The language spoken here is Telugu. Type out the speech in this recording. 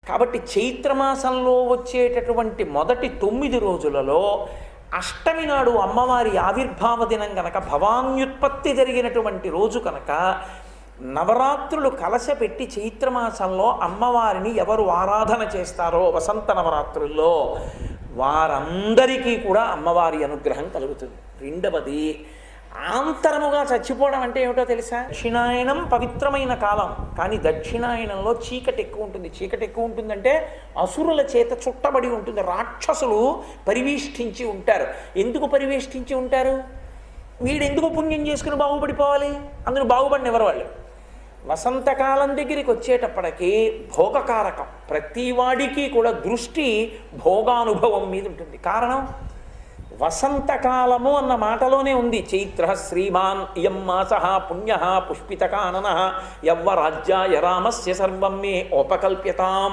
కాబట్టి చైత్రమాసంలో వచ్చేటటువంటి మొదటి 9 రోజులలో అష్టమి నాడు అమ్మవారి ఆవిర్భావ దినం కనుక, భవాన్యుత్పత్తి జరిగినటువంటి రోజు కనుక, నవరాత్రులు కలశపెట్టి చైత్రమాసంలో అమ్మవారిని ఎవరు ఆరాధన చేస్తారో వసంత నవరాత్రుల్లో వారందరికీ కూడా అమ్మవారి అనుగ్రహం కలుగుతుంది. రెండవది, ఆంతరముగా చచ్చిపోవడం అంటే ఏమిటో తెలుసా? దక్షిణాయనం పవిత్రమైన కాలం, కానీ దక్షిణాయనంలో చీకటి ఎక్కువ ఉంటుంది. చీకటి ఎక్కువ ఉంటుందంటే అసురుల చేత చుట్టబడి ఉంటుంది. రాక్షసులు పరివేష్టించి ఉంటారు. ఎందుకు పరివేష్టించి ఉంటారు? వీడెందుకు పుణ్యం చేసుకుని బాగుపడిపోవాలి? అందులో బాగుపడిన ఎవరు వాళ్ళు? వసంతకాలం దగ్గరికి వచ్చేటప్పటికీ భోగకారకం, ప్రతివాడికి కూడా దృష్టి భోగానుభవం మీద ఉంటుంది. కారణం వసంతకాలము అన్న మాటలోనే ఉంది. చైత్ర శ్రీమాన్ ఇయం మాస పుణ్య పుష్పితకానన యవ్వరాజ్యాయ రామస్య సర్వం మే ఉపకల్ప్యతాం.